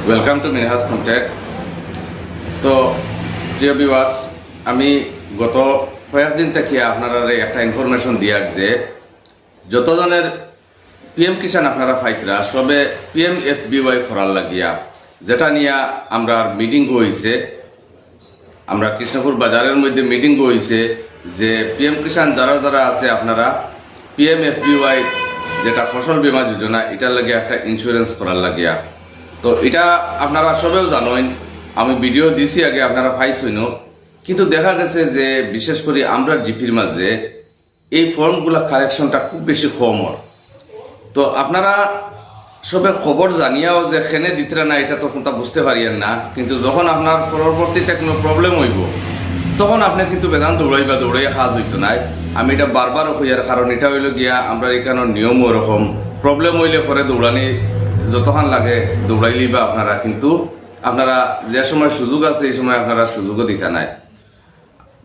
Welcome to Minhaj contact. তো প্রিয় viewers, আমি গত কয়েকদিন থেকে আপনারা একটা ইনফরমেশন দিয়ার যে যতজনের পিএম কিষাণ আপনারা ফাইতরা সবে PMFBY করার লাগিয়া যেটা নিয়ে আমরা মিটিং হয়েছে, আমরা কৃষ্ণপুর বাজারের মধ্যে মিটিং হয়েছে যে পিএম কিষাণ যারা যারা আছে আপনারা PMFBY যেটা ফসল বীমা যোজনা এটার লাগে একটা ইন্স্যুরেন্স করার লাগিয়া। তো এটা আপনারা সবেও জানেন, আমি ভিডিও দিছি আগে আপনারা পাইছেন, কিন্তু দেখা গেছে যে বিশেষ করে আমরা জিপির মাঝে এই ফর্মগুলা কালেকশনটা খুব বেশি কম। তো আপনারা সবে খবর জানিয়াও যে খেনে দিতে না এটা তো কোনটা বুঝতে পারিয়েন না, কিন্তু যখন আপনার পরবর্তীতে কোনো প্রবলেম হইব তখন আপনি কিন্তু বেদান দৌড়াইয়া কাজ হইতো নাই। আমি এটা বারবার হইয়ার কারণ এটা হইল গিয়া আমরা এখানের নিয়ম ওরকম প্রবলেম হইলে পরে দৌড়ানি যতক্ষণ লাগে দৌড়াইলেই বা আপনারা, কিন্তু আপনারা যে সময় সুযোগ আছে এই সময় আপনারা সুযোগও দিতে নাই।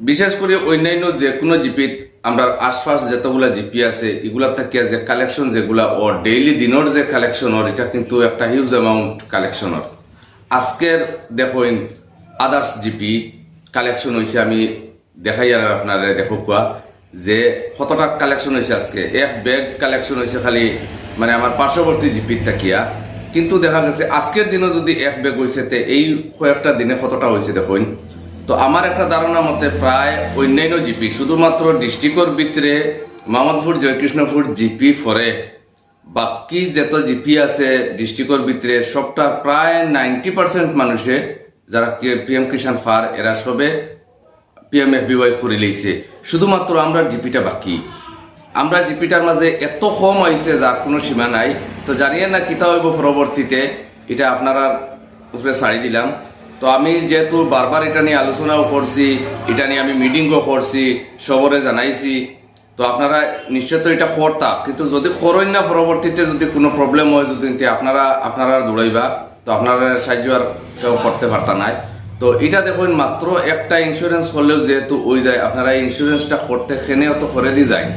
বিশেষ করে অন্যান্য যে কোনো জিপিত আমরা আশপাশ যতগুলা জিপি আছে এগুলার থেকে যে কালেকশন যেগুলা ওর ডেইলি দিনের যে কালেকশন ওর এটা কিন্তু একটা হিউজ অ্যামাউন্ট কালেকশনের। আজকের দেখুন আদার্স জিপি কালেকশন হয়েছে, আমি দেখাই আর আপনারা দেখো কোয়া যে কতটা কালেকশন হয়েছে। আজকে এক ব্যাগ কালেকশন হয়েছে খালি মানে আমার পার্শ্ববর্তী জিপির তাকিয়া, কিন্তু দেখা গেছে আজকের দিনও যদি এক ব্যাগ হয়েছে তে এই কয়েকটা দিনে কতটা হয়েছে দেখুন। তো আমার একটা ধারণা মতে প্রায় অন্যান্য জিপি শুধুমাত্র ডিস্ট্রিক্টর ভিতরে মোহাম্মদপুর জয়কৃষ্ণপুর জিপি ফরে বাকি যত জিপি আছে ডিস্ট্রিক্টর ভিতরে সবটা প্রায় 90% মানুষে যারা পিএম কিষাণ ফার এরা সবে PMFBY করে লইছে, শুধুমাত্র আমরা জিপিটা বাকি। আমরা জিপিটার মাঝে এত কম হয়েছে যার কোনো সীমা নাই। তো জানিয়ে না কিতা হইব পরবর্তীতে এটা আপনারা উপরে ছাড়ি দিলাম। তো আমি যেহেতু বারবার এটা নিয়ে আলোচনাও করছি, এটা নিয়ে আমি মিটিংও করছি, সবরে জানাইছি, তো আপনারা নিশ্চয় তো এটা করতা, কিন্তু যদি করেন না পরবর্তীতে যদি কোনো প্রবলেম হয় যদি আপনারা দৌড়াইবা তো আপনারা সাহায্য আর কেউ করতে পারতা নাই। তো এটা দেখুন মাত্র একটা ইন্স্যুরেন্স করলেও যেহেতু ওই যায় আপনারা এই ইন্স্যুরেন্সটা করতে খেনেও তো করে দিয়ে যায়।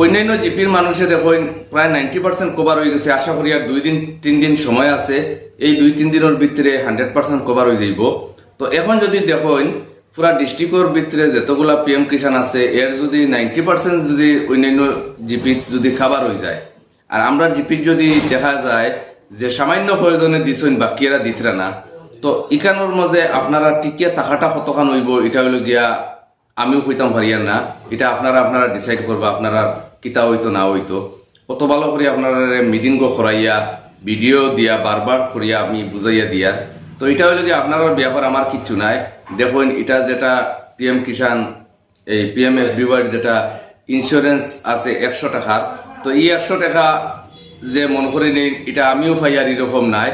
অন্যান্য জিপির মানুষে দেখুন প্রায় 90% কভার হয়ে গেছে। আশা করি আর 2-3 দিন সময় আছে, এই 2-3 দিনের ভিতরে 100% কভার হয়ে যাইব। তো এখন যদি দেখুন পুরা ডিস্ট্রিক্টর ভিতরে যতগুলা পিএম কিষাণ আছে এর যদি 90% যদি অন্যান্য জিপি যদি খাবার হয়ে যায় আর আমরা জিপি যদি দেখা যায় যে সামান্য প্রয়োজনে দিছেন বাকি এরা দিতরা না, তো ইকানোর মাঝে আপনারা টিকিয়া টাকাটা কতখান হইব এটা হইল গিয়া আমিও কইতাম পারিয়ার না। এটা আপনারা ডিসাইড করবা আপনারা কিতা হইতো না হইতো। কত ভালো করে আপনারা মিটিং করাইয়া ভিডিও দিয়া বারবার করিয়া আমি বুঝাইয়া দিয়া। তো এটা হইল গিয়ে আপনার ব্যাপার, আমার কিচ্ছু নাই। দেখুন এটা যেটা পিএম কিষাণ এই PMFBY যেটা ইন্স্যুরেন্স আছে 100 টাকার, তো এই 100 টাকা যে মনে করে নেই এটা আমিও পাই আর এরকম নাই।